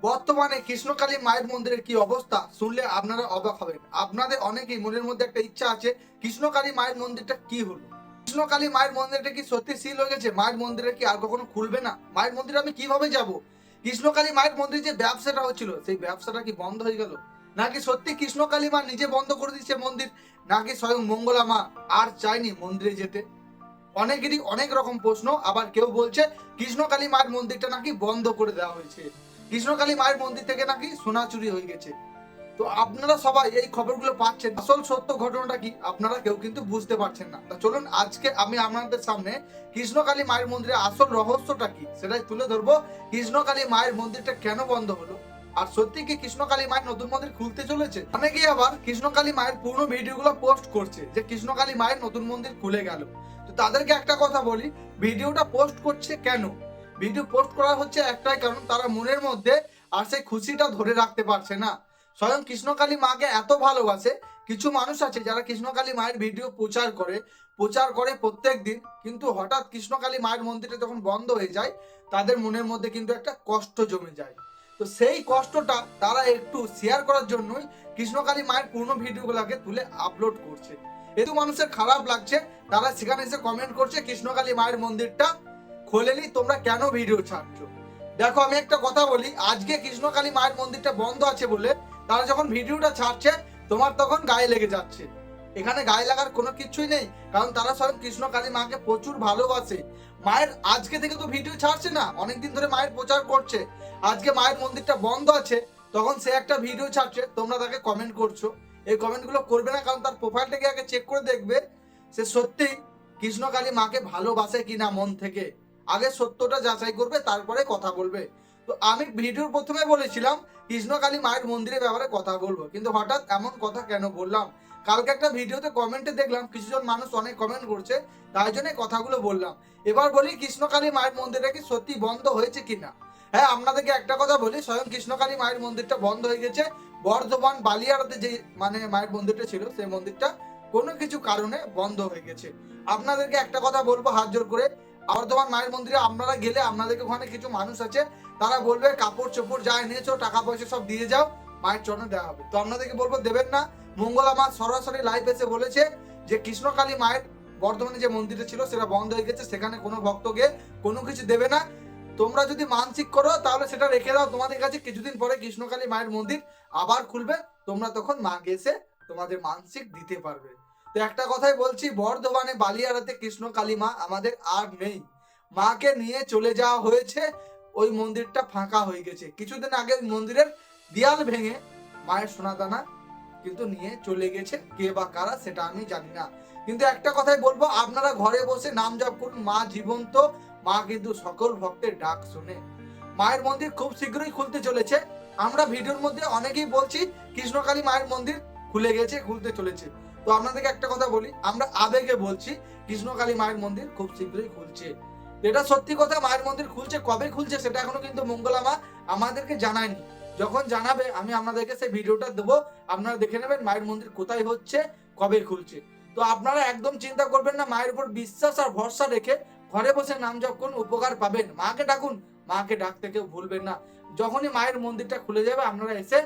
বর্তমানে কৃষ্ণকালী মায়ের মন্দিরের কি অবস্থা শুনলে আপনারা অবাক হবেন। আপনাদের অনেকেই মনের মধ্যে একটা ইচ্ছা আছে, কৃষ্ণকালী মায়ের মন্দিরটা কি হলো? কৃষ্ণকালী মায়ের মন্দিরটা কি সত্যি সিল হয়ে গেছে? মায়ের মন্দিরে কি আর কখনো খুলবে না? মায়ের মন্দিরে আমি কিভাবে যাব? কৃষ্ণকালী মায়ের মন্দিরে যে ব্যবসাটা হচ্ছিল সেই ব্যবসাটা কি বন্ধ হয়ে গেল, নাকি সত্যি কৃষ্ণকালী মা নিজে বন্ধ করে দিচ্ছে মন্দির, নাকি স্বয়ং মঙ্গলা মা আর চায়নি মন্দিরে যেতে? অনেকেরই অনেক রকম প্রশ্ন। আবার কেউ বলছে কৃষ্ণকালী মায়ের মন্দিরটা নাকি বন্ধ করে দেওয়া হয়েছে, কৃষ্ণকালী মায়ের মন্দির থেকে নাকি সোনা চুরি হয়ে গেছে। তো আপনারা সবাই এই খবরগুলো পাচ্ছেন, আসল সত্য ঘটনাটা কি আপনারা কেউ কিন্তু বুঝতে পারছেন না। তা চলুন আজকে আমি আপনাদের সামনে কৃষ্ণকালী মায়ের মন্দিরের আসল রহস্যটা কি সেটাই তুলে ধরবো। কৃষ্ণকালী মায়ের মন্দিরটা কেন বন্ধ হলো, আর সত্যি কি কৃষ্ণকালী মায়ের নতুন মন্দির খুলতে চলেছে? অনেকেই আবার কৃষ্ণকালী মায়ের পুরনো ভিডিওগুলো পোস্ট করছে যে কৃষ্ণকালী মায়ের নতুন মন্দির খুলে গেল। তো তাদেরকে একটা কথা বলি, ভিডিওটা পোস্ট করছে কেন? ভিডিও পোস্ট করা হচ্ছে একটাই কারণ, তারা মনের মধ্যে আর সেই খুশিটা ধরে রাখতে পারছে না। স্বয়ং কৃষ্ণকালী মাকে এত ভালোবাসে, কিছু মানুষ আছে যারা কৃষ্ণকালী মায়ের ভিডিও প্রচার করে প্রত্যেক দিন, কিন্তু হঠাৎ কৃষ্ণকালী মায়ের মন্দিরটা যখন বন্ধ হয়ে যায় তাদের মনের মধ্যে কিন্তু একটা কষ্ট জমে যায়। তো সেই কষ্টটা তারা একটু শেয়ার করার জন্যই কৃষ্ণকালী মায়ের পুরনো ভিডিওগুলোকে তুলে আপলোড করছে। এত মানুষের খারাপ লাগছে, তারা সেখানে এসে কমেন্ট করছে কৃষ্ণকালী মায়ের মন্দিরটা খোলেনি, তোমরা কেন ভিডিও ছাড়ছো? দেখো আমি একটা কথা বলি, আজকে কৃষ্ণকালী মায়ের মন্দিরটা বন্ধ আছে বলে তারা যখন ভিডিওটা ছাড়ছে তোমার তখন গায়ে লেগে যাচ্ছে। এখানে গায়ে লাগার কোনো কিছুই নেই, কারণ তারা স্বয়ং কৃষ্ণকালী মাকে প্রচুর ভালোবাসে। মায়ের আজকে থেকে তো ভিডিও ছাড়ছে না, অনেকদিন ধরে মায়ের প্রচার করছে। আজকে মায়ের মন্দিরটা বন্ধ আছে তখন সে একটা ভিডিও ছাড়ছে, তোমরা তাকে কমেন্ট করছো। এই কমেন্টগুলো করবে না, কারণ তার প্রোফাইলটাকে আগে চেক করে দেখবে সে সত্যি কৃষ্ণকালী মাকে ভালোবাসে কিনা মন থেকে। আগে সত্যটা যাচাই করবে, তারপরে কথা বলবে। তো আমি ভিডিওর প্রথমে বলেছিলাম কৃষ্ণকালী মায়ের মন্দিরের ব্যাপারে কথা বলবো, কিন্তু হঠাৎ এমন কথা কেন বললাম? কালকে একটা ভিডিওতে কমেন্টে দেখলাম কিছুজন মানুষ অনেক কমেন্ট করছে, তাই জন্য কথাগুলো বললাম। এবার বলি কৃষ্ণকালী মায়ের মন্দিরটা কি সত্যি বন্ধ হয়েছে কিনা। হ্যাঁ, আপনাদেরকে একটা কথা বলি, স্বয়ং কৃষ্ণকালী মায়ের মন্দিরটা বন্ধ হয়ে গেছে। বর্ধমান বালিয়াড়াতে যে মায়ের মন্দিরটা ছিল সেই মন্দিরটা কোনো কিছু কারণে বন্ধ হয়ে গেছে। আপনাদেরকে একটা কথা বলবো হাত জোর করে, বর্ধমান মায়ের মন্দিরে আপনারা গেলে আপনাদেরকে ওখানে কিছু মানুষ আছে, তারা বলবে কাপড় চোপড় যা এনেছো টাকা পয়সা সব দিয়ে যাও, মায়ের চরণে দেওয়া হবে। তো আপনাদেরকে বলবো দেবেন না। মঙ্গলা মা সরাসরি লাইভ এসে বলেছে যে কৃষ্ণকালী মায়ের বর্ধমানে যে মন্দিরটা ছিল সেটা বন্ধ হয়ে গেছে, সেখানে কোনো ভক্তকে কোনো কিছু দেবে না। তোমরা যদি মানসিক করো তাহলে সেটা রেখে দাও তোমাদের কাছে, কিছুদিন পরে কৃষ্ণকালী মায়ের মন্দির আবার খুলবে, তোমরা তখন মাকে এসে তোমাদের মানসিক দিতে পারবে। তো একটা কথাই বলছি, বর্ধমানে বালিয়াড়াতে কৃষ্ণকালী মা আমাদের আর নেই। মাকে নিয়ে চলে যাওয়া হয়েছে, ওই মন্দিরটা ফাঁকা হয়ে গেছে। কিছুদিন আগে মন্দিরের দেয়াল ভেঙে মায়ের সোনাদানা কিন্তু নিয়ে চলে গেছে, কে বা কারা সেটা আমি জানি না। কিন্তু একটা কথাই বলবো, আপনারা ঘরে বসে নাম জপ করুন, মা জীবন্ত, মা কিন্তু সকল ভক্তের ডাক শুনে। মায়ের মন্দির খুব শীঘ্রই খুলতে চলেছে। আমরা ভিডিওর মধ্যে অনেকেই বলছি কৃষ্ণকালী মায়ের মন্দির খুলে গেছে, খুলতে চলেছে। তো আপনাদেরকে একটা কথা বলি, আমরা আবেগে বলছি কৃষ্ণকালী মায়ের মন্দির খুব শীঘ্রই খুলছে। এটা সত্যি কথা, মায়ের মন্দির খুলছে, কবে খুলছে সেটা এখনো কিন্তু মঙ্গলা মা আমাদেরকে জানায়নি। যখন জানাবে আমি আপনাদেরকে সেই ভিডিওটা দেবো, আপনারা দেখে নেবেন মায়ের মন্দির কোথায় হচ্ছে, কবে খুলছে। তো আপনারা একদম চিন্তা করবেন না, মায়ের উপর বিশ্বাস আর ভরসা রেখে ঘরে বসে নাম জপ করুন, উপকার পাবেন। মাকে ডাকুন, মাকে ডাকতে কেউ ভুলবেন না। যখনই মায়ের মন্দিরটা খুলে যাবে আপনারা এসে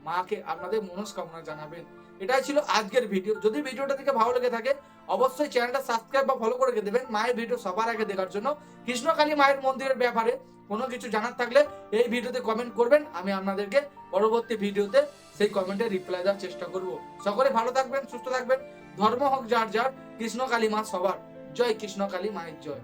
মাকে আপনাদের মনস্কামনা জানাবেন। এটাই ছিল আজকের ভিডিও। যদি ভিডিওটা থেকে ভালো লেগে থাকে অবশ্যই চ্যানেলটা সাবস্ক্রাইব বা ফলো করে রেখে দেবেন মায়ের ভিডিও সবার আগে দেখার জন্য। কৃষ্ণকালী মায়ের মন্দিরের ব্যাপারে কোনো কিছু জানার থাকলে এই ভিডিওতে কমেন্ট করবেন, আমি আপনাদেরকে পরবর্তী ভিডিওতে সেই কমেন্টে রিপ্লাই দেওয়ার চেষ্টা করব। সকলে ভালো থাকবেন, সুস্থ থাকবেন। ধর্ম হোক যার যার, কৃষ্ণকালী মা সবার। জয় কৃষ্ণকালী মায়ের জয়।